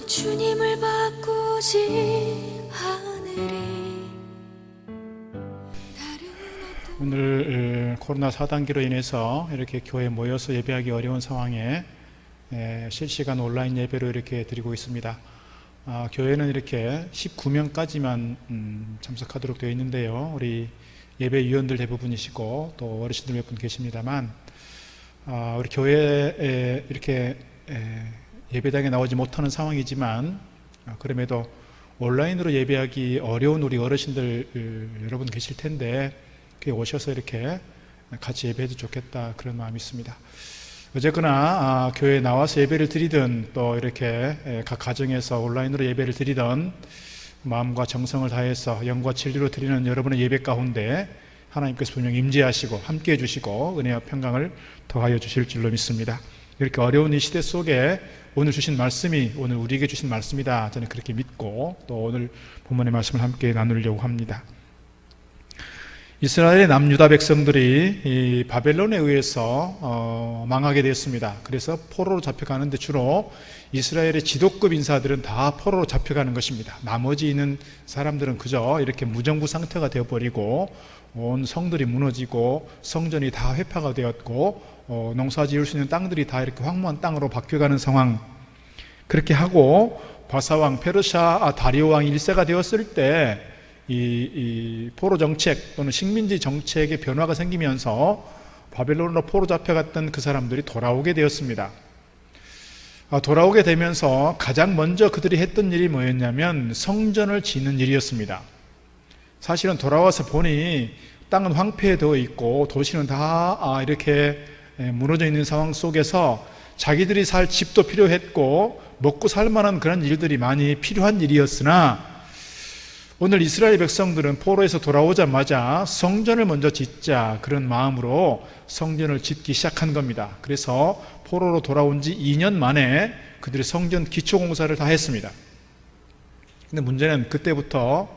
주님을 바꾸지 않으리. 오늘 코로나 4단계로 인해서 이렇게 교회에 모여서 예배하기 어려운 상황에 실시간 온라인 예배로 이렇게 드리고 있습니다. 교회는 이렇게 19명까지만 참석하도록 되어 있는데요. 우리 예배위원들 대부분이시고 또 어르신들 몇 분 계십니다만, 우리 교회에 이렇게 예배당에 나오지 못하는 상황이지만, 그럼에도 온라인으로 예배하기 어려운 우리 어르신들 여러분 계실 텐데, 오셔서 이렇게 같이 예배해도 좋겠다, 그런 마음이 있습니다. 어쨌거나 교회에 나와서 예배를 드리든 또 이렇게 각 가정에서 온라인으로 예배를 드리든 마음과 정성을 다해서 영과 진리로 드리는 여러분의 예배 가운데 하나님께서 분명 임재하시고 함께해 주시고 은혜와 평강을 더하여 주실 줄로 믿습니다. 이렇게 어려운 이 시대 속에 오늘 주신 말씀이 오늘 우리에게 주신 말씀이다, 저는 그렇게 믿고 또 오늘 본문의 말씀을 함께 나누려고 합니다. 이스라엘의 남유다 백성들이 이 바벨론에 의해서 망하게 되었습니다. 그래서 포로로 잡혀가는데 주로 이스라엘의 지도급 인사들은 다 포로로 잡혀가는 것입니다. 나머지 있는 사람들은 그저 이렇게 무정부 상태가 되어버리고 온 성들이 무너지고 성전이 다 회파가 되었고 농사 지을 수 있는 땅들이 다 이렇게 황무한 땅으로 바뀌어가는 상황. 그렇게 하고 바사왕 페르시아 다리오 왕 1세가 되었을 때 이 포로 정책 또는 식민지 정책의 변화가 생기면서 바벨론으로 포로 잡혀갔던 그 사람들이 돌아오게 되었습니다. 돌아오게 되면서 가장 먼저 그들이 했던 일이 뭐였냐면 성전을 짓는 일이었습니다. 사실은 돌아와서 보니 땅은 황폐되어 있고 도시는 다 이렇게 무너져 있는 상황 속에서 자기들이 살 집도 필요했고 먹고 살 만한 그런 일들이 많이 필요한 일이었으나, 오늘 이스라엘 백성들은 포로에서 돌아오자마자 성전을 먼저 짓자, 그런 마음으로 성전을 짓기 시작한 겁니다. 그래서 포로로 돌아온 지 2년 만에 그들이 성전 기초 공사를 다 했습니다. 근데 문제는 그때부터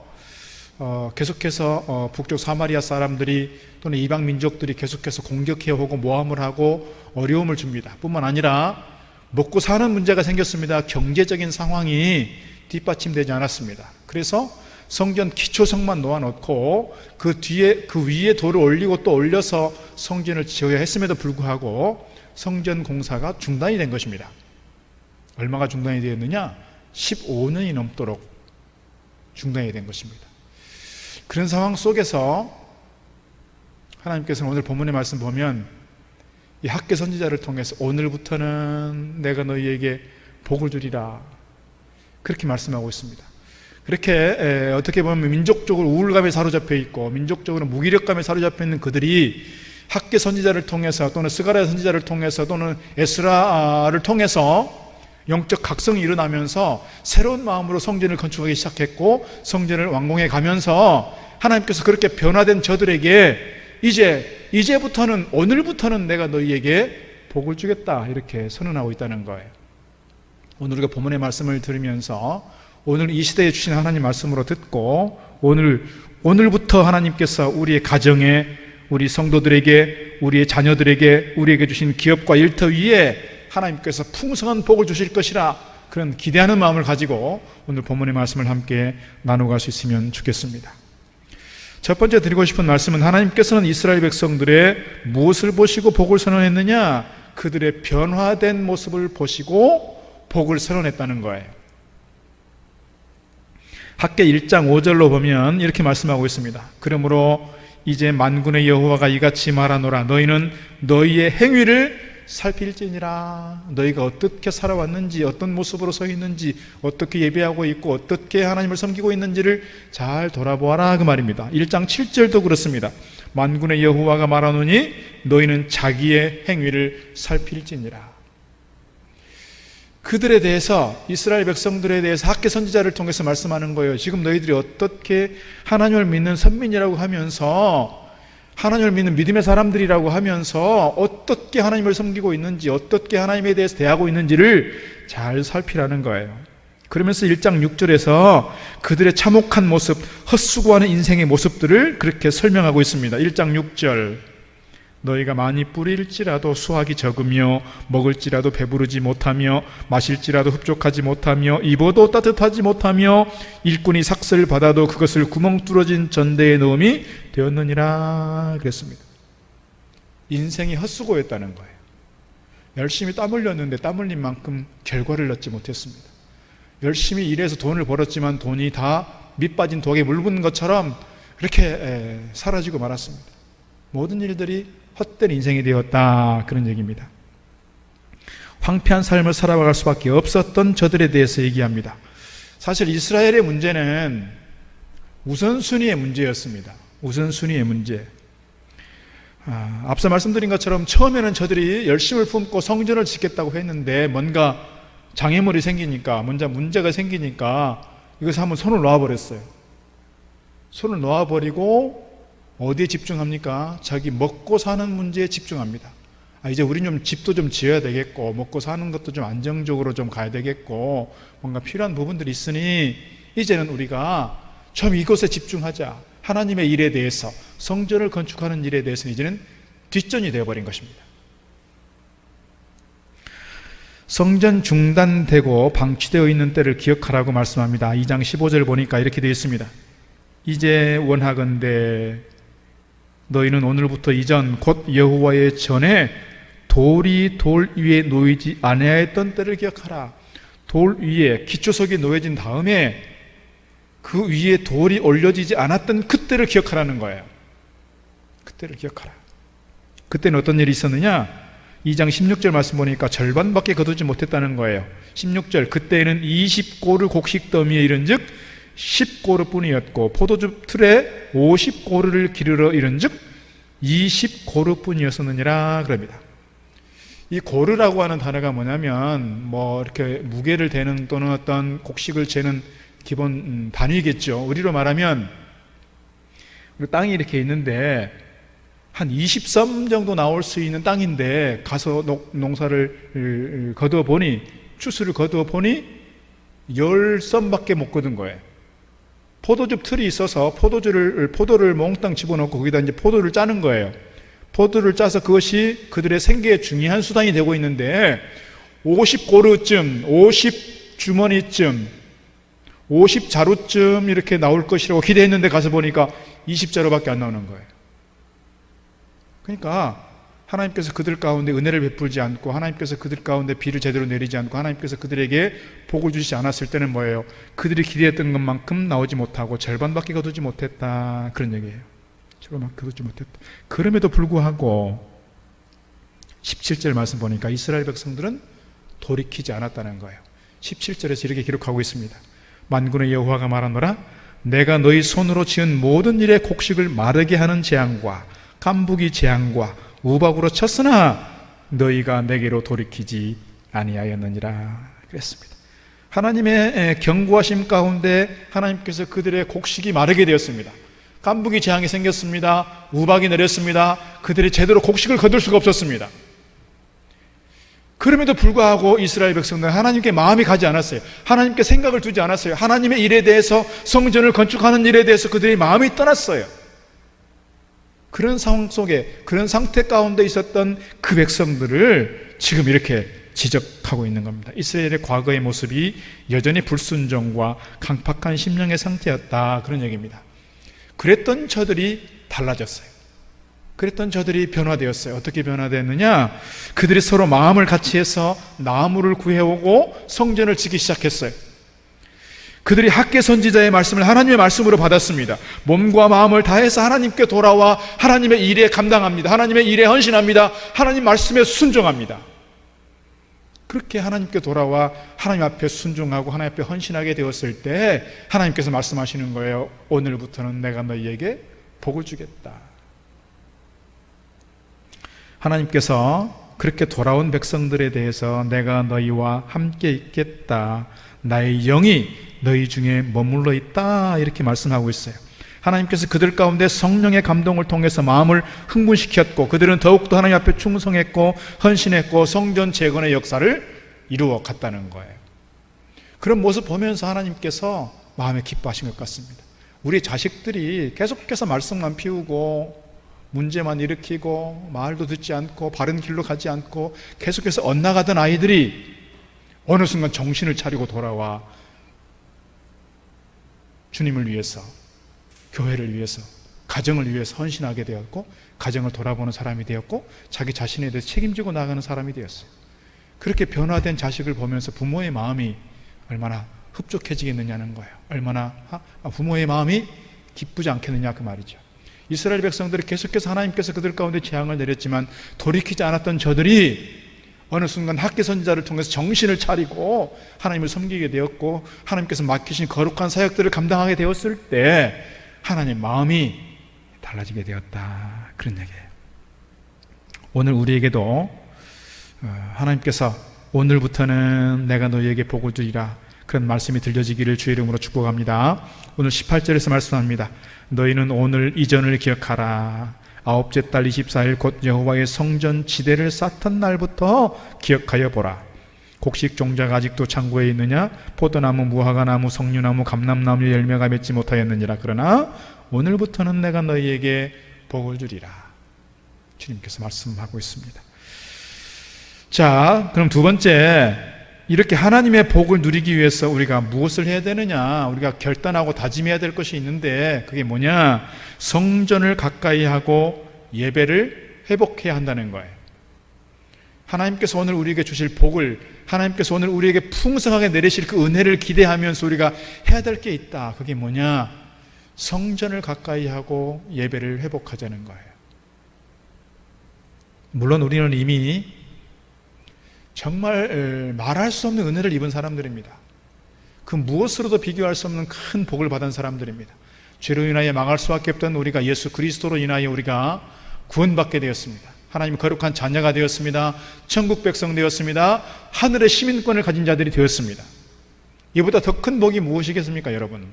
계속해서 북쪽 사마리아 사람들이 또는 이방 민족들이 계속해서 공격해오고 모함을 하고 어려움을 줍니다. 뿐만 아니라 먹고 사는 문제가 생겼습니다. 경제적인 상황이 뒷받침되지 않았습니다. 그래서 성전 기초성만 놓아놓고 그 위에 돌을 올리고 또 올려서 성전을 지어야 했음에도 불구하고 성전 공사가 중단이 된 것입니다. 얼마가 중단이 되었느냐? 15년이 넘도록 중단이 된 것입니다. 그런 상황 속에서 하나님께서는 오늘 본문의 말씀 보면 이 학개 선지자를 통해서 오늘부터는 내가 너희에게 복을 주리라, 그렇게 말씀하고 있습니다. 그렇게 어떻게 보면 민족적으로 우울감에 사로잡혀 있고 민족적으로 무기력감에 사로잡혀 있는 그들이 학개 선지자를 통해서 또는 스가랴 선지자를 통해서 또는 에스라를 통해서 영적 각성이 일어나면서 새로운 마음으로 성전을 건축하기 시작했고 성전을 완공해 가면서 하나님께서 그렇게 변화된 저들에게 이제부터는 오늘부터는 내가 너희에게 복을 주겠다, 이렇게 선언하고 있다는 거예요. 오늘 우리가 본문의 말씀을 들으면서 오늘 이 시대에 주신 하나님 말씀으로 듣고 오늘부터 하나님께서 우리의 가정에, 우리 성도들에게, 우리의 자녀들에게, 우리에게 주신 기업과 일터 위에 하나님께서 풍성한 복을 주실 것이라, 그런 기대하는 마음을 가지고 오늘 본문의 말씀을 함께 나눠갈 수 있으면 좋겠습니다. 첫 번째 드리고 싶은 말씀은, 하나님께서는 이스라엘 백성들의 무엇을 보시고 복을 선언했느냐? 그들의 변화된 모습을 보시고 복을 선언했다는 거예요. 학개 1장 5절로 보면 이렇게 말씀하고 있습니다. 그러므로 이제 만군의 여호와가 이같이 말하노라. 너희는 너희의 행위를 살필지니라. 너희가 어떻게 살아왔는지, 어떤 모습으로 서 있는지, 어떻게 예배하고 있고 어떻게 하나님을 섬기고 있는지를 잘 돌아보아라, 그 말입니다. 1장 7절도 그렇습니다. 만군의 여호와가 말하노니 너희는 자기의 행위를 살필지니라. 그들에 대해서, 이스라엘 백성들에 대해서 학개 선지자를 통해서 말씀하는 거예요. 지금 너희들이 어떻게 하나님을 믿는 선민이라고 하면서, 하나님을 믿는 믿음의 사람들이라고 하면서 어떻게 하나님을 섬기고 있는지, 어떻게 하나님에 대해서 대하고 있는지를 잘 살피라는 거예요. 그러면서 1장 6절에서 그들의 참혹한 모습, 헛수고하는 인생의 모습들을 그렇게 설명하고 있습니다. 1장 6절, 너희가 많이 뿌릴지라도 수확이 적으며 먹을지라도 배부르지 못하며 마실지라도 흡족하지 못하며 입어도 따뜻하지 못하며 일꾼이 삭슬 받아도 그것을 구멍 뚫어진 전대에 넣음이 되었느니라 그랬습니다. 인생이 헛수고였다는 거예요. 열심히 땀 흘렸는데 땀 흘린 만큼 결과를 얻지 못했습니다. 열심히 일해서 돈을 벌었지만 돈이 다 밑 빠진 독에 물 붓는 것처럼 그렇게 사라지고 말았습니다. 모든 일들이 헛된 인생이 되었다, 그런 얘기입니다. 황폐한 삶을 살아갈 수밖에 없었던 저들에 대해서 얘기합니다. 사실 이스라엘의 문제는 우선순위의 문제였습니다. 우선순위의 문제. 앞서 말씀드린 것처럼 처음에는 저들이 열심을 품고 성전을 짓겠다고 했는데 뭔가 장애물이 생기니까, 먼저 문제가 생기니까 이것을 한번 손을 놓아버렸어요. 손을 놓아버리고 어디에 집중합니까? 자기 먹고 사는 문제에 집중합니다. 이제 우리 좀 집도 좀 지어야 되겠고, 먹고 사는 것도 좀 안정적으로 좀 가야 되겠고, 뭔가 필요한 부분들이 있으니 이제는 우리가 좀 이것에 집중하자. 하나님의 일에 대해서, 성전을 건축하는 일에 대해서는 이제는 뒷전이 되어버린 것입니다. 성전 중단되고 방치되어 있는 때를 기억하라고 말씀합니다. 2장 15절 보니까 이렇게 되어 있습니다. 이제 원하건대 너희는 오늘부터 이전 곧 여호와의 전에 돌이 돌 위에 놓이지 아니하였던 때를 기억하라. 돌 위에 기초석이 놓여진 다음에 그 위에 돌이 올려지지 않았던 그때를 기억하라는 거예요. 그때를 기억하라. 그때는 어떤 일이 있었느냐? 2장 16절 말씀 보니까 절반밖에 거두지 못했다는 거예요. 16절, 그때에는 20고르 곡식 더미에 이른즉 10고르 뿐이었고 포도주 틀에 50고르를 기르러 이른즉 20고르 뿐이었느니라 그럽니다. 이 고르라고 하는 단어가 뭐냐면 이렇게 무게를 대는 또는 어떤 곡식을 재는 기본 단위겠죠. 우리로 말하면 땅이 이렇게 있는데 한 20섬 정도 나올 수 있는 땅인데 가서 농사를 거두어 보니, 추수를 거두어 보니 10섬밖에 못 거둔 거예요. 포도즙 틀이 있어서 포도를 몽땅 집어넣고 거기다 이제 포도를 짜는 거예요. 포도를 짜서 그것이 그들의 생계에 중요한 수단이 되고 있는데 50고르쯤, 50주머니쯤, 50자루쯤 이렇게 나올 것이라고 기대했는데 가서 보니까 20자루밖에 안 나오는 거예요. 그러니까 하나님께서 그들 가운데 은혜를 베풀지 않고, 하나님께서 그들 가운데 비를 제대로 내리지 않고, 하나님께서 그들에게 복을 주시지 않았을 때는 뭐예요? 그들이 기대했던 것만큼 나오지 못하고 절반밖에 거두지 못했다, 그런 얘기예요. 절반밖에 거두지 못했다. 그럼에도 불구하고 17절 말씀 보니까 이스라엘 백성들은 돌이키지 않았다는 거예요. 17절에서 이렇게 기록하고 있습니다. 만군의 여호와가 말하노라, 내가 너희 손으로 지은 모든 일의 곡식을 마르게 하는 재앙과 깐부기 재앙과 우박으로 쳤으나 너희가 내게로 돌이키지 아니하였느니라 그랬습니다. 하나님의 경고하심 가운데 하나님께서 그들의 곡식이 마르게 되었습니다. 깐부기 재앙이 생겼습니다. 우박이 내렸습니다. 그들이 제대로 곡식을 거둘 수가 없었습니다. 그럼에도 불구하고 이스라엘 백성들은 하나님께 마음이 가지 않았어요. 하나님께 생각을 두지 않았어요. 하나님의 일에 대해서, 성전을 건축하는 일에 대해서 그들의 마음이 떠났어요. 그런 상황 속에, 그런 상태 가운데 있었던 그 백성들을 지금 이렇게 지적하고 있는 겁니다. 이스라엘의 과거의 모습이 여전히 불순종과 강팍한 심령의 상태였다, 그런 얘기입니다. 그랬던 저들이 달라졌어요. 그랬던 저들이 변화되었어요. 어떻게 변화됐느냐? 그들이 서로 마음을 같이 해서 나무를 구해오고 성전을 짓기 시작했어요. 그들이 학개 선지자의 말씀을 하나님의 말씀으로 받았습니다. 몸과 마음을 다해서 하나님께 돌아와 하나님의 일에 감당합니다. 하나님의 일에 헌신합니다. 하나님 말씀에 순종합니다. 그렇게 하나님께 돌아와 하나님 앞에 순종하고 하나님 앞에 헌신하게 되었을 때 하나님께서 말씀하시는 거예요. 오늘부터는 내가 너희에게 복을 주겠다. 하나님께서 그렇게 돌아온 백성들에 대해서 내가 너희와 함께 있겠다, 나의 영이 너희 중에 머물러 있다, 이렇게 말씀하고 있어요. 하나님께서 그들 가운데 성령의 감동을 통해서 마음을 흥분시켰고, 그들은 더욱더 하나님 앞에 충성했고 헌신했고 성전 재건의 역사를 이루어 갔다는 거예요. 그런 모습 보면서 하나님께서 마음에 기뻐하신 것 같습니다. 우리 자식들이 계속해서 말씀만 피우고 문제만 일으키고 말도 듣지 않고 바른 길로 가지 않고 계속해서 엇나가던 아이들이 어느 순간 정신을 차리고 돌아와 주님을 위해서, 교회를 위해서, 가정을 위해서 헌신하게 되었고, 가정을 돌아보는 사람이 되었고, 자기 자신에 대해서 책임지고 나가는 사람이 되었어요. 그렇게 변화된 자식을 보면서 부모의 마음이 얼마나 흡족해지겠느냐는 거예요. 얼마나 부모의 마음이 기쁘지 않겠느냐 그 말이죠. 이스라엘 백성들이 계속해서 하나님께서 그들 가운데 재앙을 내렸지만 돌이키지 않았던 저들이 어느 순간 학개 선지자를 통해서 정신을 차리고 하나님을 섬기게 되었고, 하나님께서 맡기신 거룩한 사역들을 감당하게 되었을 때 하나님 마음이 달라지게 되었다, 그런 얘기예요. 오늘 우리에게도 하나님께서 오늘부터는 내가 너희에게 복을 주리라, 그런 말씀이 들려지기를 주의 이름으로 축복합니다. 오늘 18절에서 말씀합니다. 너희는 오늘 이전을 기억하라. 아홉째 달 24일 곧 여호와의 성전 지대를 쌓던 날부터 기억하여 보라. 곡식 종자가 아직도 창고에 있느냐? 포도나무, 무화과나무, 석류나무, 감람나무 열매가 맺지 못하였느니라. 그러나 오늘부터는 내가 너희에게 복을 주리라. 주님께서 말씀하고 있습니다. 자, 그럼 두 번째, 이렇게 하나님의 복을 누리기 위해서 우리가 무엇을 해야 되느냐? 우리가 결단하고 다짐해야 될 것이 있는데 그게 뭐냐? 성전을 가까이 하고 예배를 회복해야 한다는 거예요. 하나님께서 오늘 우리에게 주실 복을, 하나님께서 오늘 우리에게 풍성하게 내리실 그 은혜를 기대하면서 우리가 해야 될 게 있다. 그게 뭐냐? 성전을 가까이 하고 예배를 회복하자는 거예요. 물론 우리는 이미 정말 말할 수 없는 은혜를 입은 사람들입니다. 그 무엇으로도 비교할 수 없는 큰 복을 받은 사람들입니다. 죄로 인하여 망할 수밖에 없던 우리가 예수 그리스도로 인하여 우리가 구원받게 되었습니다. 하나님의 거룩한 자녀가 되었습니다. 천국 백성 되었습니다. 하늘의 시민권을 가진 자들이 되었습니다. 이보다 더 큰 복이 무엇이겠습니까, 여러분?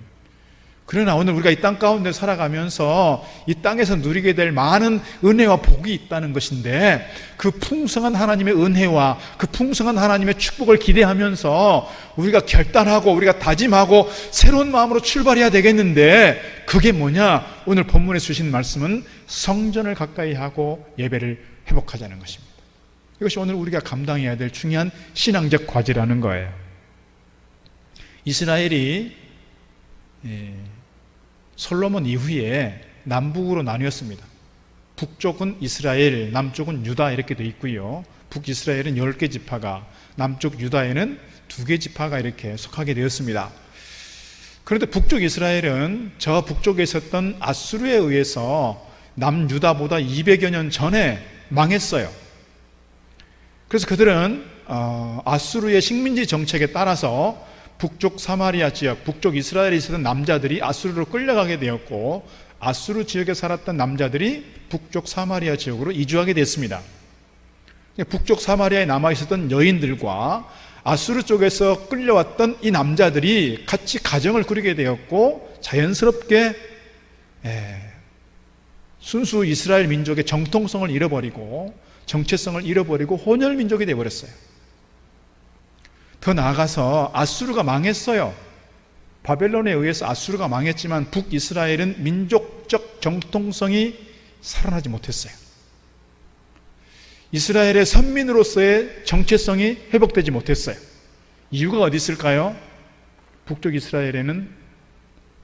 그러나 오늘 우리가 이 땅 가운데 살아가면서 이 땅에서 누리게 될 많은 은혜와 복이 있다는 것인데, 그 풍성한 하나님의 은혜와 그 풍성한 하나님의 축복을 기대하면서 우리가 결단하고 우리가 다짐하고 새로운 마음으로 출발해야 되겠는데, 그게 뭐냐? 오늘 본문에 주신 말씀은 성전을 가까이 하고 예배를 회복하자는 것입니다. 이것이 오늘 우리가 감당해야 될 중요한 신앙적 과제라는 거예요. 이스라엘이 솔로몬 이후에 남북으로 나뉘었습니다. 북쪽은 이스라엘, 남쪽은 유다 이렇게 되어 있고요. 북이스라엘은 10개 지파가, 남쪽 유다에는 2개 지파가 이렇게 속하게 되었습니다. 그런데 북쪽 이스라엘은 저 북쪽에 있었던 아수르에 의해서 남유다보다 200여 년 전에 망했어요. 그래서 그들은 아수르의 식민지 정책에 따라서 북쪽 사마리아 지역, 북쪽 이스라엘에 있었던 남자들이 아수르로 끌려가게 되었고, 아수르 지역에 살았던 남자들이 북쪽 사마리아 지역으로 이주하게 됐습니다. 북쪽 사마리아에 남아있었던 여인들과 아수르 쪽에서 끌려왔던 이 남자들이 같이 가정을 꾸리게 되었고, 자연스럽게 순수 이스라엘 민족의 정통성을 잃어버리고 정체성을 잃어버리고 혼혈 민족이 되어버렸어요. 더 나아가서 아수르가 망했어요. 바벨론에 의해서 아수르가 망했지만 북이스라엘은 민족적 정통성이 살아나지 못했어요. 이스라엘의 선민으로서의 정체성이 회복되지 못했어요. 이유가 어디 있을까요? 북쪽 이스라엘에는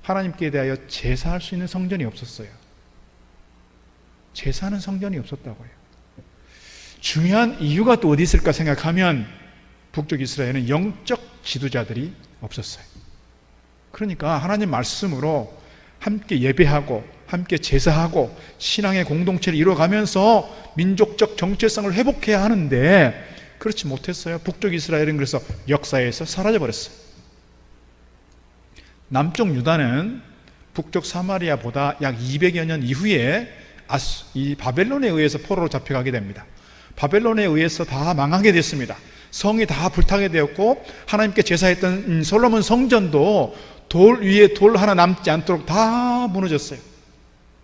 하나님께 대하여 제사할 수 있는 성전이 없었어요. 제사하는 성전이 없었다고요. 중요한 이유가 또 어디 있을까 생각하면 북쪽 이스라엘은 영적 지도자들이 없었어요. 그러니까 하나님 말씀으로 함께 예배하고 함께 제사하고 신앙의 공동체를 이루어가면서 민족적 정체성을 회복해야 하는데 그렇지 못했어요. 북쪽 이스라엘은 그래서 역사에서 사라져버렸어요. 남쪽 유다는 북쪽 사마리아보다 약 200여 년 이후에 이 바벨론에 의해서 포로로 잡혀가게 됩니다. 바벨론에 의해서 다 망하게 됐습니다. 성이 다 불타게 되었고, 하나님께 제사했던 솔로몬 성전도 돌 위에 돌 하나 남지 않도록 다 무너졌어요.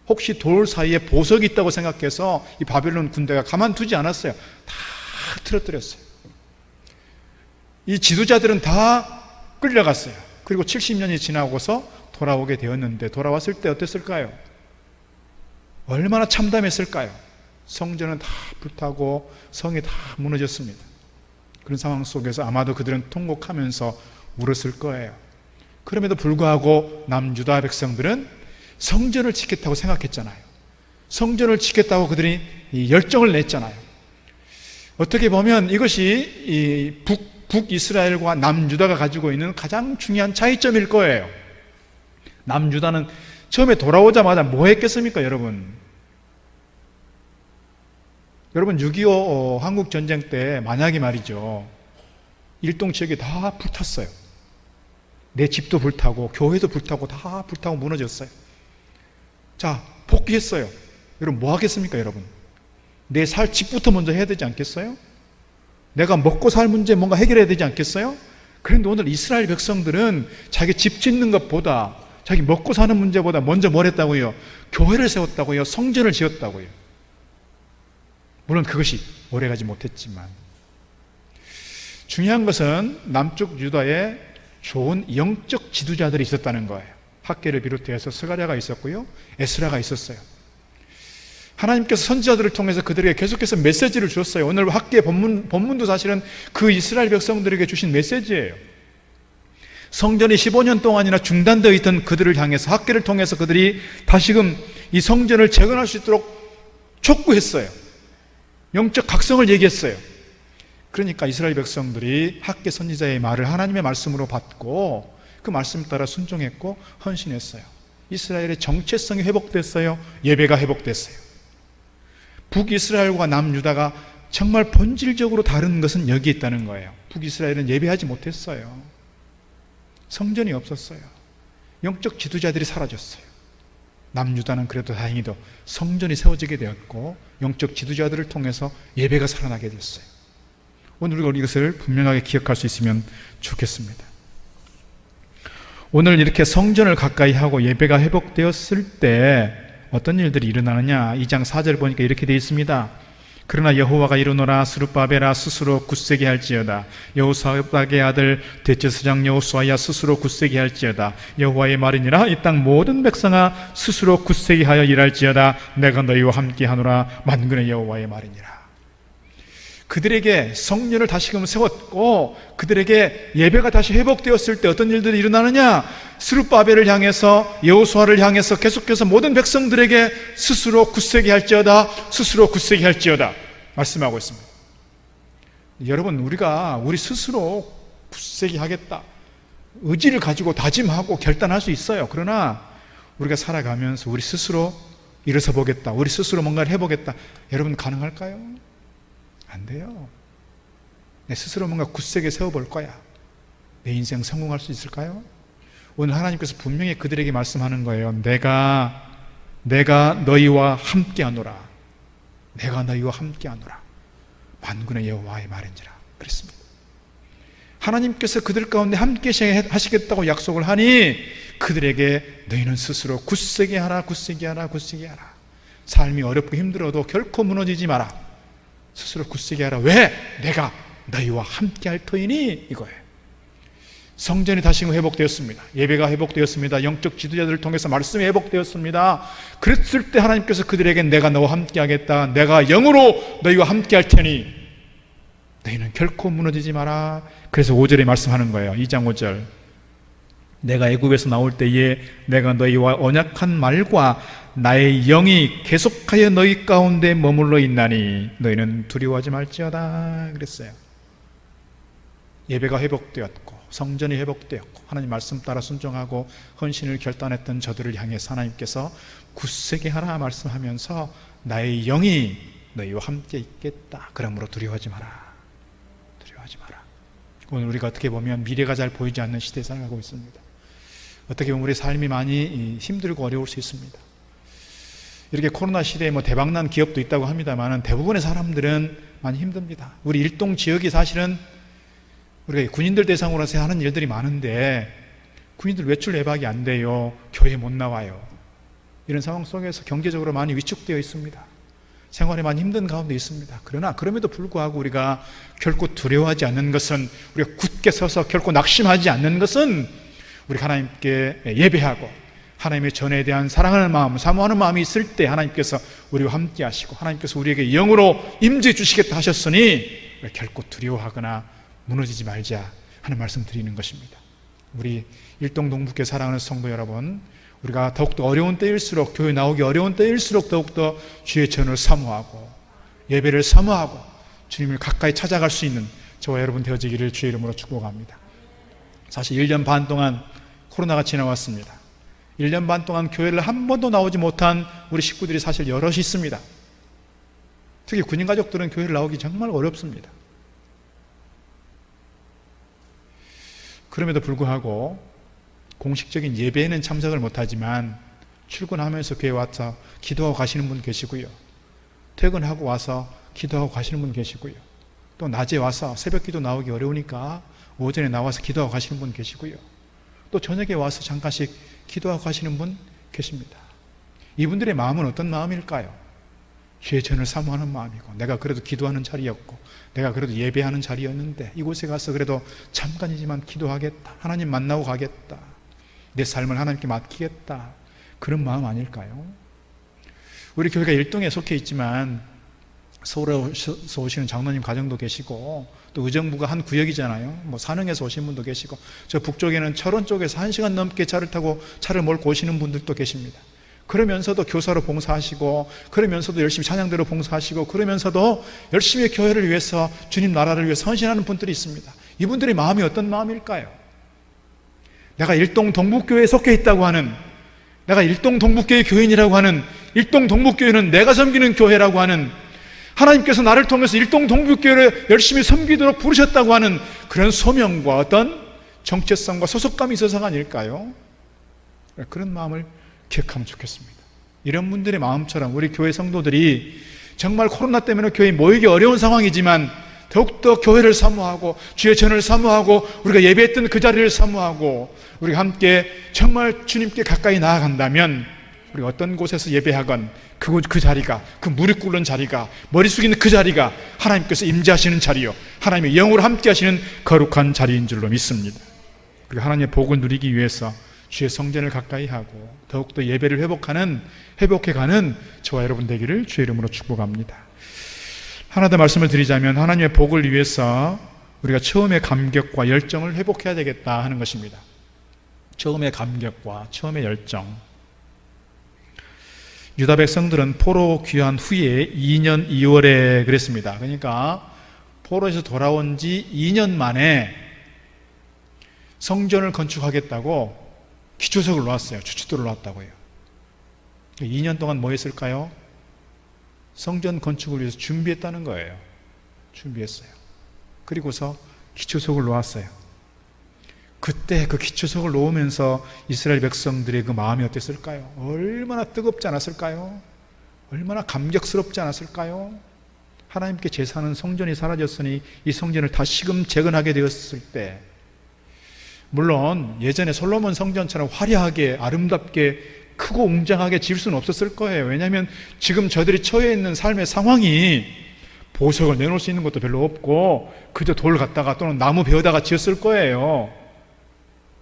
혹시 돌 사이에 보석이 있다고 생각해서 이 바벨론 군대가 가만두지 않았어요. 다 틀어뜨렸어요. 이 지도자들은 다 끌려갔어요. 그리고 70년이 지나고서 돌아오게 되었는데, 돌아왔을 때 어땠을까요? 얼마나 참담했을까요? 성전은 다 불타고 성이 다 무너졌습니다. 그런 상황 속에서 아마도 그들은 통곡하면서 울었을 거예요. 그럼에도 불구하고 남유다 백성들은 성전을 지켰다고 생각했잖아요. 성전을 지켰다고 그들이 열정을 냈잖아요. 어떻게 보면 이것이 이 북이스라엘과 남유다가 가지고 있는 가장 중요한 차이점일 거예요. 남유다는 처음에 돌아오자마자 뭐 했겠습니까, 여러분? 여러분 6.25 한국전쟁 때 만약에 말이죠, 일동 지역이 다 불탔어요. 내 집도 불타고 교회도 불타고 다 불타고 무너졌어요. 자, 복귀했어요. 여러분 뭐 하겠습니까, 여러분? 내 살 집부터 먼저 해야 되지 않겠어요? 내가 먹고 살 문제 뭔가 해결해야 되지 않겠어요? 그런데 오늘 이스라엘 백성들은 자기 집 짓는 것보다, 자기 먹고 사는 문제보다 먼저 뭘 했다고요? 교회를 세웠다고요? 성전을 지었다고요? 물론 그것이 오래가지 못했지만, 중요한 것은 남쪽 유다에 좋은 영적 지도자들이 있었다는 거예요. 학개를 비롯해서 스가랴가 있었고요, 에스라가 있었어요. 하나님께서 선지자들을 통해서 그들에게 계속해서 메시지를 주었어요. 오늘 학개 본문도 사실은 그 이스라엘 백성들에게 주신 메시지예요. 성전이 15년 동안이나 중단되어 있던 그들을 향해서 학개를 통해서 그들이 다시금 이 성전을 재건할 수 있도록 촉구했어요. 영적 각성을 얘기했어요. 그러니까 이스라엘 백성들이 학개 선지자의 말을 하나님의 말씀으로 받고 그 말씀 따라 순종했고 헌신했어요. 이스라엘의 정체성이 회복됐어요. 예배가 회복됐어요. 북이스라엘과 남유다가 정말 본질적으로 다른 것은 여기에 있다는 거예요. 북이스라엘은 예배하지 못했어요. 성전이 없었어요. 영적 지도자들이 사라졌어요. 남유다는 그래도 다행히도 성전이 세워지게 되었고 영적 지도자들을 통해서 예배가 살아나게 됐어요. 오늘 우리가 이것을 분명하게 기억할 수 있으면 좋겠습니다. 오늘 이렇게 성전을 가까이 하고 예배가 회복되었을 때 어떤 일들이 일어나느냐, 2장 4절 보니까 이렇게 되어 있습니다. 그러나 여호와가 이르노라, 스룹바벨아 스스로 굳세게 할지어다. 여호사박의 아들 대제사장 여호수아야 스스로 굳세게 할지어다. 여호와의 말이니라. 이 땅 모든 백성아 스스로 굳세게 하여 일할지어다. 내가 너희와 함께하노라. 만군의 여호와의 말이니라. 그들에게 성전을 다시금 세웠고 그들에게 예배가 다시 회복되었을 때 어떤 일들이 일어나느냐, 스룹바벨을 향해서, 여호수아를 향해서 계속해서 모든 백성들에게 스스로 굳세게 할지어다, 스스로 굳세게 할지어다 말씀하고 있습니다. 여러분, 우리가 우리 스스로 굳세게 하겠다 의지를 가지고 다짐하고 결단할 수 있어요. 그러나 우리가 살아가면서 우리 스스로 일어서 보겠다, 우리 스스로 뭔가를 해보겠다, 여러분 가능할까요? 안 돼요. 내 스스로 뭔가 굳세게 세워볼 거야. 내 인생 성공할 수 있을까요? 오늘 하나님께서 분명히 그들에게 말씀하는 거예요. 내가 너희와 함께하노라. 내가 너희와 함께하노라. 만군의 여호와의 말인지라 그랬습니다. 하나님께서 그들 가운데 함께 하시겠다고 약속을 하니 그들에게 너희는 스스로 굳세게 하라, 굳세게 하라, 굳세게 하라. 삶이 어렵고 힘들어도 결코 무너지지 마라. 스스로 굳세게 하라. 왜? 내가 너희와 함께 할 터이니, 이거예요. 성전이 다시 회복되었습니다. 예배가 회복되었습니다. 영적 지도자들을 통해서 말씀이 회복되었습니다. 그랬을 때 하나님께서 그들에게 내가 너와 함께 하겠다, 내가 영으로 너희와 함께 할 테니 너희는 결코 무너지지 마라. 그래서 5절에 말씀하는 거예요. 2장 5절. 내가 애굽에서 나올 때에 내가 너희와 언약한 말과 나의 영이 계속하여 너희 가운데 머물러 있나니 너희는 두려워하지 말지어다 그랬어요. 예배가 회복되었고 성전이 회복되었고 하나님 말씀 따라 순종하고 헌신을 결단했던 저들을 향해서 하나님께서 굳세게 하라 말씀하면서 나의 영이 너희와 함께 있겠다. 그러므로 두려워하지 마라. 두려워하지 마라. 오늘 우리가 어떻게 보면 미래가 잘 보이지 않는 시대에 살아가고 있습니다. 어떻게 보면 우리 삶이 많이 힘들고 어려울 수 있습니다. 이렇게 코로나 시대에 대박난 기업도 있다고 합니다만 대부분의 사람들은 많이 힘듭니다. 우리 일동 지역이 사실은 우리가 군인들 대상으로 해서 하는 일들이 많은데 군인들 외출 예박이 안 돼요. 교회 못 나와요. 이런 상황 속에서 경제적으로 많이 위축되어 있습니다. 생활에 많이 힘든 가운데 있습니다. 그러나 그럼에도 불구하고 우리가 결코 두려워하지 않는 것은, 우리가 굳게 서서 결코 낙심하지 않는 것은 우리 하나님께 예배하고 하나님의 전에 대한 사랑하는 마음, 사모하는 마음이 있을 때 하나님께서 우리와 함께 하시고 하나님께서 우리에게 영으로 임재해 주시겠다 하셨으니 결코 두려워하거나 무너지지 말자 하는 말씀 드리는 것입니다. 우리 일동동북교회 사랑하는 성도 여러분, 우리가 더욱더 어려운 때일수록, 교회 나오기 어려운 때일수록 더욱더 주의 전을 사모하고 예배를 사모하고 주님을 가까이 찾아갈 수 있는 저와 여러분 되어지기를 주의 이름으로 축복합니다. 사실 1년 반 동안 코로나가 지나왔습니다. 1년 반 동안 교회를 한 번도 나오지 못한 우리 식구들이 사실 여럿이 있습니다. 특히 군인 가족들은 교회를 나오기 정말 어렵습니다. 그럼에도 불구하고 공식적인 예배에는 참석을 못하지만 출근하면서 교회에 와서 기도하고 가시는 분 계시고요. 퇴근하고 와서 기도하고 가시는 분 계시고요. 또 낮에 와서 새벽 기도 나오기 어려우니까 오전에 나와서 기도하고 가시는 분 계시고요. 또 저녁에 와서 잠깐씩 기도하고 가시는 분 계십니다. 이분들의 마음은 어떤 마음일까요? 주의 전을 사모하는 마음이고, 내가 그래도 기도하는 자리였고, 내가 그래도 예배하는 자리였는데 이곳에 가서 그래도 잠깐이지만 기도하겠다, 하나님 만나고 가겠다, 내 삶을 하나님께 맡기겠다, 그런 마음 아닐까요? 우리 교회가 일동에 속해 있지만 서울에서 오시는 장로님 가정도 계시고, 또 의정부가 한 구역이잖아요. 뭐 산흥에서 오신 분도 계시고, 저 북쪽에는 철원 쪽에서 1시간 넘게 차를 몰고 오시는 분들도 계십니다. 그러면서도 교사로 봉사하시고, 그러면서도 열심히 찬양대로 봉사하시고, 그러면서도 열심히 교회를 위해서, 주님 나라를 위해서 헌신하는 분들이 있습니다. 이분들의 마음이 어떤 마음일까요? 내가 일동 동북교회에 속해 있다고 하는, 내가 일동 동북교회 교인이라고 하는, 일동 동북교회는 내가 섬기는 교회라고 하는, 하나님께서 나를 통해서 일동 동북교회를 열심히 섬기도록 부르셨다고 하는 그런 소명과 어떤 정체성과 소속감이 있어서가 아닐까요? 그런 마음을 기억하면 좋겠습니다. 이런 분들의 마음처럼 우리 교회 성도들이 정말 코로나 때문에 교회에 모이기 어려운 상황이지만 더욱더 교회를 사모하고 주의 전을 사모하고 우리가 예배했던 그 자리를 사모하고 우리가 함께 정말 주님께 가까이 나아간다면, 우리가 어떤 곳에서 예배하건 그 자리가, 그 무릎 꿇는 자리가, 머리 숙이는 그 자리가 하나님께서 임재하시는 자리요, 하나님의 영으로 함께 하시는 거룩한 자리인 줄로 믿습니다. 우리가 하나님의 복을 누리기 위해서 주의 성전을 가까이 하고 더욱더 예배를 회복해가는 저와 여러분 되기를 주의 이름으로 축복합니다. 하나 더 말씀을 드리자면, 하나님의 복을 위해서 우리가 처음의 감격과 열정을 회복해야 되겠다 하는 것입니다. 처음의 감격과 처음의 열정. 유다 백성들은 포로 귀환 후에 2년 2월에 그랬습니다. 그러니까 포로에서 돌아온 지 2년 만에 성전을 건축하겠다고 기초석을 놓았어요. 주춧돌을 놓았다고요. 2년 동안 뭐 했을까요? 성전 건축을 위해서 준비했다는 거예요. 준비했어요. 그리고서 기초석을 놓았어요. 그때 그 기초석을 놓으면서 이스라엘 백성들의 그 마음이 어땠을까요? 얼마나 뜨겁지 않았을까요? 얼마나 감격스럽지 않았을까요? 하나님께 제사하는 성전이 사라졌으니 이 성전을 다시금 재건하게 되었을 때, 물론 예전에 솔로몬 성전처럼 화려하게 아름답게 크고 웅장하게 지을 수는 없었을 거예요. 왜냐하면 지금 저들이 처해 있는 삶의 상황이 보석을 내놓을 수 있는 것도 별로 없고 그저 돌 갖다가 또는 나무 베어다가 지었을 거예요.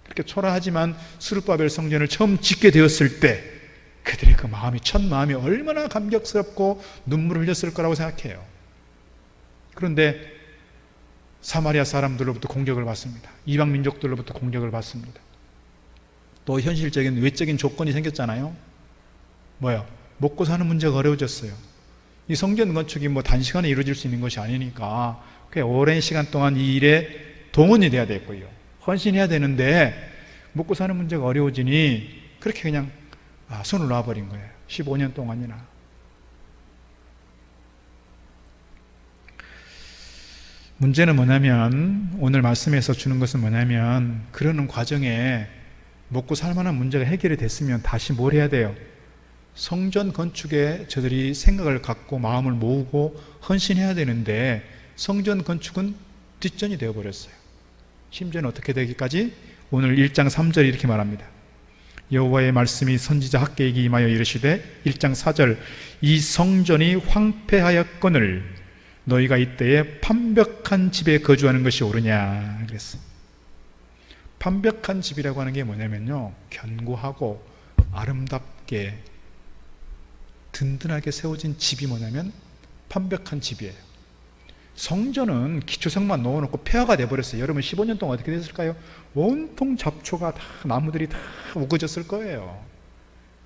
그렇게 초라하지만 스룹바벨 성전을 처음 짓게 되었을 때 그들의 그 마음이, 첫 마음이 얼마나 감격스럽고 눈물을 흘렸을 거라고 생각해요. 그런데 사마리아 사람들로부터 공격을 받습니다. 이방 민족들로부터 공격을 받습니다. 또 현실적인 외적인 조건이 생겼잖아요. 뭐요? 먹고 사는 문제가 어려워졌어요. 이 성전 건축이 뭐 단시간에 이루어질 수 있는 것이 아니니까 꽤 오랜 시간 동안 이 일에 동원이 돼야 되고요, 헌신해야 되는데 먹고 사는 문제가 어려워지니 그렇게 그냥 손을 놔버린 거예요. 15년 동안이나. 문제는 뭐냐면, 오늘 말씀에서 주는 것은 뭐냐면, 그러는 과정에 먹고 살 만한 문제가 해결이 됐으면 다시 뭘 해야 돼요? 성전 건축에 저들이 생각을 갖고 마음을 모으고 헌신해야 되는데 성전 건축은 뒷전이 되어버렸어요. 심지어는 어떻게 되기까지? 오늘 1장 3절이 이렇게 말합니다. 여호와의 말씀이 선지자 학개에게 임하여 이르시되, 1장 4절, 이 성전이 황폐하였거늘 너희가 이때에 판벽한 집에 거주하는 것이 옳으냐 그랬어요. 판벽한 집이라고 하는 게 뭐냐면요, 견고하고 아름답게 든든하게 세워진 집이 뭐냐면 완벽한 집이에요. 성전은 기초석만 놓아놓고 폐허가 돼버렸어요. 여러분 15년 동안 어떻게 됐을까요? 온통 잡초가 다, 나무들이 다 우거졌을 거예요.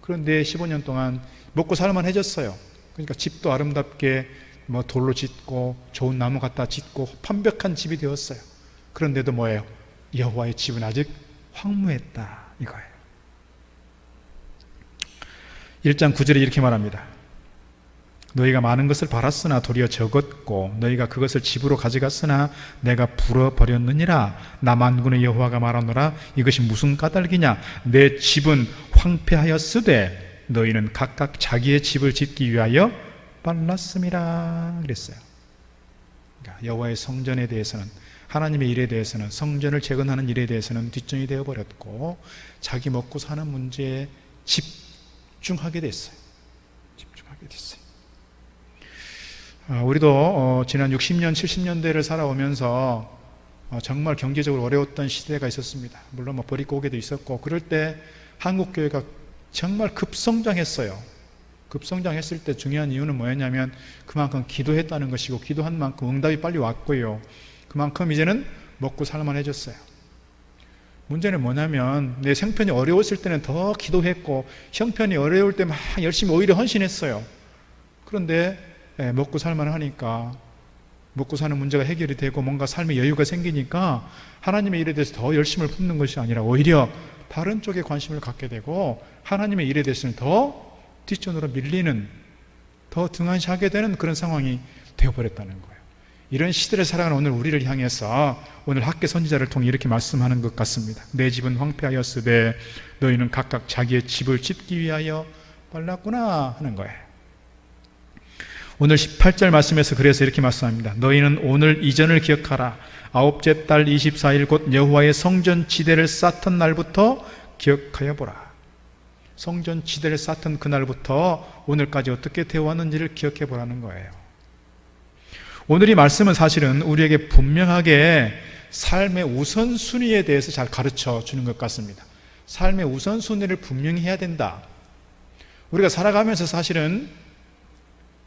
그런데 15년 동안 먹고 살만해졌어요. 그러니까 집도 아름답게 뭐 돌로 짓고 좋은 나무 갖다 짓고 완벽한 집이 되었어요. 그런데도 뭐예요? 여호와의 집은 아직 황무했다 이거예요. 1장 9절에 이렇게 말합니다. 너희가 많은 것을 바랐으나 도리어 적었고 너희가 그것을 집으로 가져갔으나 내가 불어버렸느니라. 나 만군의 여호와가 말하노라. 이것이 무슨 까닭이냐? 내 집은 황폐하였으되 너희는 각각 자기의 집을 짓기 위하여 빨랐음이라 그랬어요. 그러니까 여호와의 성전에 대해서는, 하나님의 일에 대해서는, 성전을 재건하는 일에 대해서는 뒷전이 되어버렸고 자기 먹고 사는 문제에 집중하게 됐어요. 우리도 지난 60년, 70년대를 살아오면서 정말 경제적으로 어려웠던 시대가 있었습니다. 물론 뭐 버리고개도 있었고, 그럴 때 한국교회가 정말 급성장했어요. 급성장했을 때 중요한 이유는 뭐였냐면 그만큼 기도했다는 것이고, 기도한 만큼 응답이 빨리 왔고요. 그만큼 이제는 먹고 살만해졌어요. 문제는 뭐냐면 내 생편이 어려웠을 때는 더 기도했고, 형편이 어려울 때 막 열심히 오히려 헌신했어요. 그런데 먹고 살만 하니까, 먹고 사는 문제가 해결이 되고 뭔가 삶의 여유가 생기니까 하나님의 일에 대해서 더 열심을 품는 것이 아니라 오히려 다른 쪽에 관심을 갖게 되고 하나님의 일에 대해서는 더 뒷전으로 밀리는, 더 등한시하게 되는 그런 상황이 되어버렸다는 거예요. 이런 시대를 살아가는 오늘 우리를 향해서 오늘 학개 선지자를 통해 이렇게 말씀하는 것 같습니다. 내 집은 황폐하였으되 너희는 각각 자기의 집을 짓기 위하여 빨랐구나 하는 거예요. 오늘 18절 말씀에서 그래서 이렇게 말씀합니다. 너희는 오늘 이전을 기억하라. 아홉째 달 24일 곧 여호와의 성전 지대를 쌓던 날부터 기억하여 보라. 성전 지대를 쌓던 그날부터 오늘까지 어떻게 되어왔는지를 기억해 보라는 거예요. 오늘 이 말씀은 사실은 우리에게 분명하게 삶의 우선순위에 대해서 잘 가르쳐 주는 것 같습니다. 삶의 우선순위를 분명히 해야 된다. 우리가 살아가면서 사실은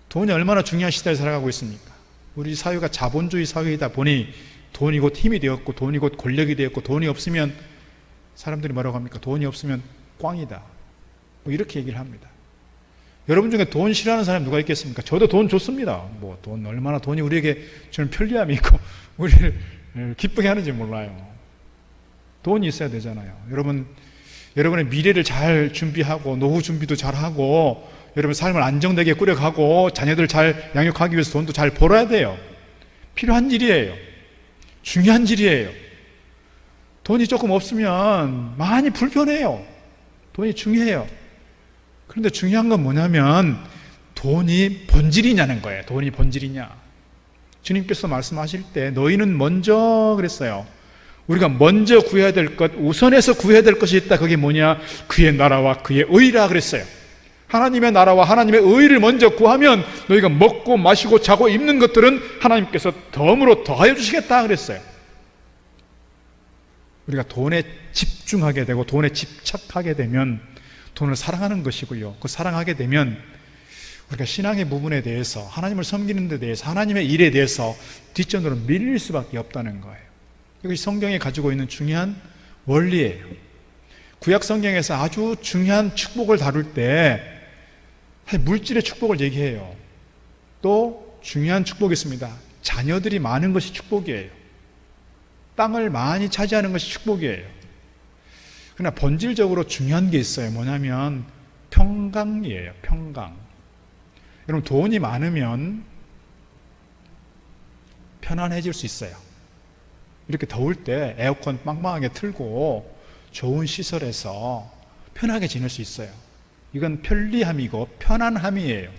돈이 얼마나 중요한 시대를 살아가고 있습니까? 우리 사회가 자본주의 사회이다 보니 돈이 곧 힘이 되었고, 돈이 곧 권력이 되었고, 돈이 없으면 사람들이 뭐라고 합니까? 돈이 없으면 꽝이다, 뭐 이렇게 얘기를 합니다. 여러분 중에 돈 싫어하는 사람이 누가 있겠습니까? 저도 돈 좋습니다. 뭐 돈, 얼마나 돈이 우리에게 저는 편리함이 있고 우리를 기쁘게 하는지 몰라요. 돈이 있어야 되잖아요. 여러분의 미래를 잘 준비하고 노후 준비도 잘 하고 여러분 삶을 안정되게 꾸려가고 자녀들 잘 양육하기 위해서 돈도 잘 벌어야 돼요. 필요한 일이에요. 중요한 일이에요. 돈이 조금 없으면 많이 불편해요. 돈이 중요해요. 그런데 중요한 건 뭐냐면 돈이 본질이냐는 거예요. 돈이 본질이냐. 주님께서 말씀하실 때 너희는 먼저 그랬어요. 우리가 먼저 구해야 될 것, 우선해서 구해야 될 것이 있다. 그게 뭐냐? 그의 나라와 그의 의라 그랬어요. 하나님의 나라와 하나님의 의를 먼저 구하면 너희가 먹고 마시고 자고 입는 것들은 하나님께서 덤으로 더하여 주시겠다 그랬어요. 우리가 돈에 집중하게 되고 돈에 집착하게 되면 돈을 사랑하는 것이고요. 그 사랑하게 되면 우리가 신앙의 부분에 대해서, 하나님을 섬기는 데 대해서, 하나님의 일에 대해서 뒷전으로 밀릴 수밖에 없다는 거예요. 이것이 성경에 가지고 있는 중요한 원리예요. 구약 성경에서 아주 중요한 축복을 다룰 때 물질의 축복을 얘기해요. 또 중요한 축복이 있습니다. 자녀들이 많은 것이 축복이에요. 땅을 많이 차지하는 것이 축복이에요. 그러나 본질적으로 중요한 게 있어요. 뭐냐면 평강이에요. 평강. 여러분, 돈이 많으면 편안해질 수 있어요. 이렇게 더울 때 에어컨 빵빵하게 틀고 좋은 시설에서 편하게 지낼 수 있어요. 이건 편리함이고 편안함이에요.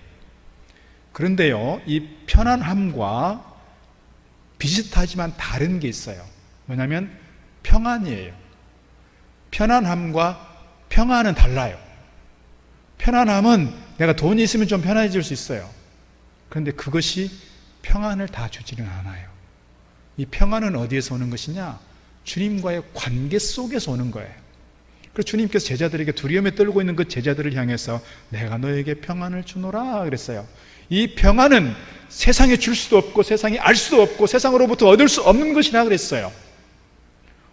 그런데요, 이 편안함과 비슷하지만 다른 게 있어요. 뭐냐면 평안이에요. 편안함과 평안은 달라요. 편안함은 내가 돈이 있으면 좀 편안해질 수 있어요. 그런데 그것이 평안을 다 주지는 않아요. 이 평안은 어디에서 오는 것이냐? 주님과의 관계 속에서 오는 거예요. 그래서 주님께서 제자들에게 두려움에 떨고 있는 그 제자들을 향해서 내가 너에게 평안을 주노라 그랬어요. 이 평안은 세상에 줄 수도 없고 세상에 알 수도 없고 세상으로부터 얻을 수 없는 것이라 그랬어요.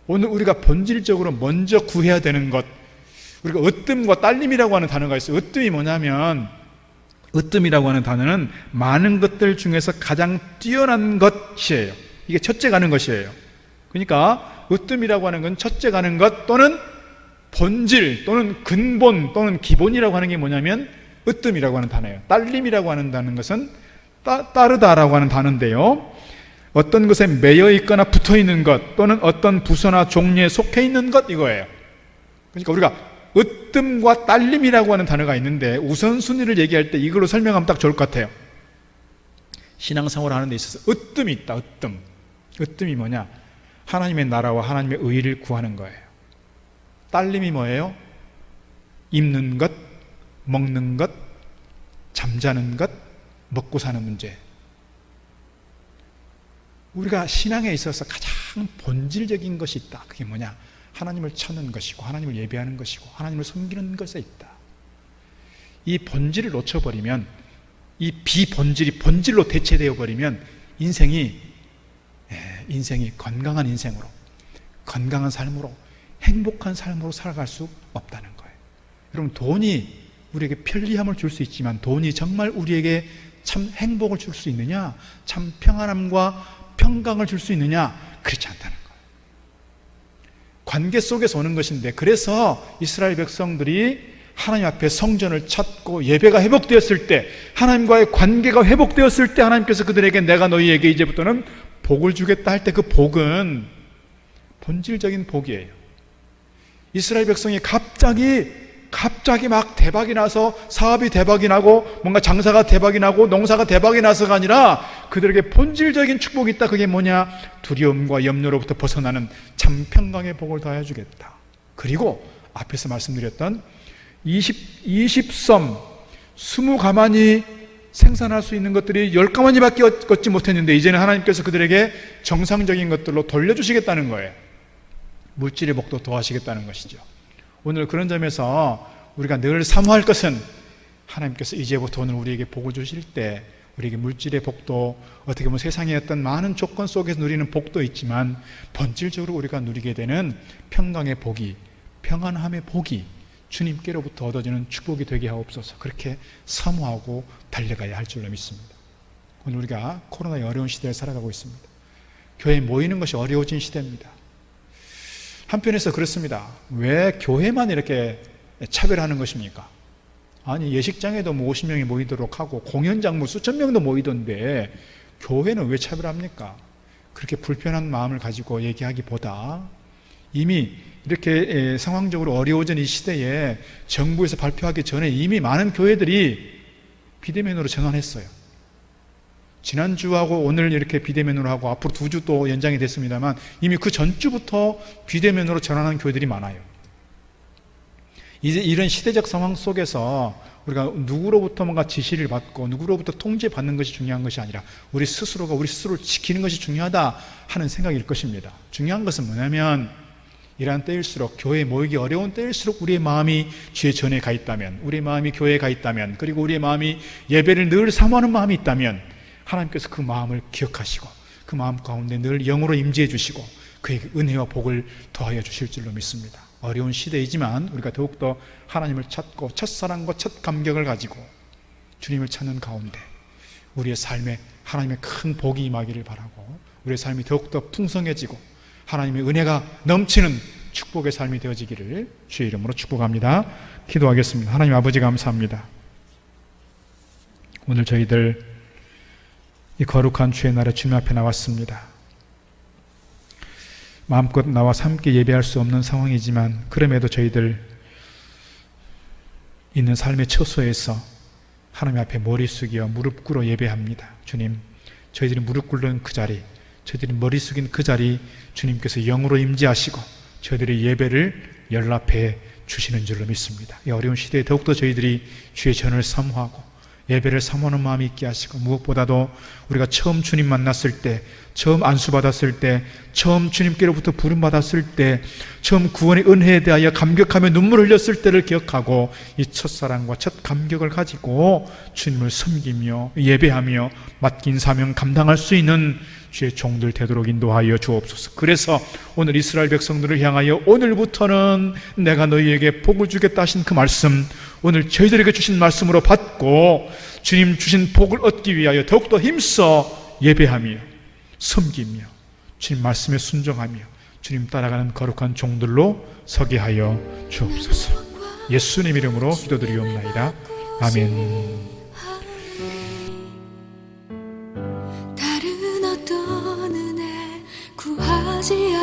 오늘 우리가 본질적으로 먼저 구해야 되는 것, 우리가 으뜸과 딸림이라고 하는 단어가 있어요. 으뜸이 뭐냐면, 으뜸이라고 하는 단어는 많은 것들 중에서 가장 뛰어난 것이에요. 이게 첫째 가는 것이에요. 그러니까 으뜸이라고 하는 건 첫째 가는 것 또는 본질 또는 근본 또는 기본이라고 하는 게 뭐냐면 으뜸이라고 하는 단어예요. 딸림이라고 하는 것은 따르다라고 하는 단어인데요, 어떤 것에 매여 있거나 붙어 있는 것 또는 어떤 부서나 종류에 속해 있는 것, 이거예요. 그러니까 우리가 으뜸과 딸림이라고 하는 단어가 있는데 우선순위를 얘기할 때 이걸로 설명하면 딱 좋을 것 같아요. 신앙생활을 하는 데 있어서 으뜸이 있다. 으뜸. 으뜸이 뭐냐? 하나님의 나라와 하나님의 의를 구하는 거예요. 딸림이 뭐예요? 입는 것, 먹는 것, 잠자는 것, 먹고 사는 문제. 우리가 신앙에 있어서 가장 본질적인 것이 있다. 그게 뭐냐? 하나님을 찾는 것이고 하나님을 예배하는 것이고 하나님을 섬기는 것에 있다. 이 본질을 놓쳐버리면, 이 비본질이 본질로 대체되어 버리면 인생이 건강한 인생으로, 건강한 삶으로, 행복한 삶으로 살아갈 수 없다는 거예요. 여러분, 돈이 우리에게 편리함을 줄 수 있지만 돈이 정말 우리에게 참 행복을 줄 수 있느냐? 참 평안함과 평강을 줄 수 있느냐? 그렇지 않다는 거예요. 관계 속에서 오는 것인데, 그래서 이스라엘 백성들이 하나님 앞에 성전을 찾고 예배가 회복되었을 때, 하나님과의 관계가 회복되었을 때 하나님께서 그들에게 내가 너희에게 이제부터는 복을 주겠다 할 때 그 복은 본질적인 복이에요. 이스라엘 백성이 갑자기 막 대박이 나서 사업이 대박이 나고 뭔가 장사가 대박이 나고 농사가 대박이 나서가 아니라 그들에게 본질적인 축복이 있다. 그게 뭐냐? 두려움과 염려로부터 벗어나는 참 평강의 복을 더하여 주겠다. 그리고 앞에서 말씀드렸던 20섬 20가마니 생산할 수 있는 것들이 10가마니밖에 얻지 못했는데 이제는 하나님께서 그들에게 정상적인 것들로 돌려주시겠다는 거예요. 물질의 복도 더하시겠다는 것이죠. 오늘 그런 점에서 우리가 늘 사모할 것은, 하나님께서 이제부터 오늘 우리에게 복을 주실 때 우리에게 물질의 복도, 어떻게 보면 세상의 어떤 많은 조건 속에서 누리는 복도 있지만 본질적으로 우리가 누리게 되는 평강의 복이, 평안함의 복이 주님께로부터 얻어지는 축복이 되게 하옵소서. 그렇게 사모하고 달려가야 할 줄로 믿습니다. 오늘 우리가 코로나의 어려운 시대를 살아가고 있습니다. 교회에 모이는 것이 어려워진 시대입니다. 한편에서 그렇습니다. 왜 교회만 이렇게 차별하는 것입니까? 아니, 예식장에도 50명이 모이도록 하고 공연장 수천 명도 모이던데 교회는 왜 차별합니까? 그렇게 불편한 마음을 가지고 얘기하기보다 이미 이렇게 상황적으로 어려워진 이 시대에 정부에서 발표하기 전에 이미 많은 교회들이 비대면으로 전환했어요. 지난주하고 오늘 이렇게 비대면으로 하고 앞으로 2주 또 연장이 됐습니다만 이미 그 전주부터 비대면으로 전환한 교회들이 많아요. 이제 이런 시대적 상황 속에서 우리가 누구로부터 뭔가 지시를 받고 누구로부터 통제받는 것이 중요한 것이 아니라 우리 스스로가 우리 스스로를 지키는 것이 중요하다 하는 생각일 것입니다. 중요한 것은 뭐냐면, 이러한 때일수록, 교회에 모이기 어려운 때일수록 우리의 마음이 주의 전에 가 있다면, 우리의 마음이 교회에 가 있다면, 그리고 우리의 마음이 예배를 늘 사모하는 마음이 있다면 하나님께서 그 마음을 기억하시고 그 마음 가운데 늘 영으로 임재해 주시고 그에게 은혜와 복을 더하여 주실 줄로 믿습니다. 어려운 시대이지만 우리가 더욱더 하나님을 찾고 첫사랑과 첫 감격을 가지고 주님을 찾는 가운데 우리의 삶에 하나님의 큰 복이 임하기를 바라고, 우리의 삶이 더욱더 풍성해지고 하나님의 은혜가 넘치는 축복의 삶이 되어지기를 주의 이름으로 축복합니다. 기도하겠습니다. 하나님 아버지, 감사합니다. 오늘 저희들 이 거룩한 주의 날에 주님 앞에 나왔습니다. 마음껏 나와서 함께 예배할 수 없는 상황이지만 그럼에도 저희들 있는 삶의 처소에서 하나님 앞에 머리 숙여 무릎 꿇어 예배합니다. 주님, 저희들이 무릎 꿇는 그 자리, 저희들이 머리 숙인 그 자리 주님께서 영으로 임재하시고 저희들의 예배를 연락해 주시는 줄로 믿습니다. 이 어려운 시대에 더욱더 저희들이 주의 전을 사모하고 예배를 사모하는 마음이 있게 하시고, 무엇보다도 우리가 처음 주님 만났을 때, 처음 안수받았을 때, 처음 주님께로부터 부름받았을 때, 처음 구원의 은혜에 대하여 감격하며 눈물을 흘렸을 때를 기억하고 이 첫사랑과 첫 감격을 가지고 주님을 섬기며 예배하며 맡긴 사명 감당할 수 있는 주의 종들 되도록 인도하여 주옵소서. 그래서 오늘 이스라엘 백성들을 향하여 오늘부터는 내가 너희에게 복을 주겠다 하신 그 말씀, 오늘 저희들에게 주신 말씀으로 받고 주님 주신 복을 얻기 위하여 더욱더 힘써 예배하며 섬기며 주님 말씀에 순종하며 주님 따라가는 거룩한 종들로 서게 하여 주옵소서. 예수님 이름으로 기도드리옵나이다. 아멘. 다른 어떤 은혜 구하지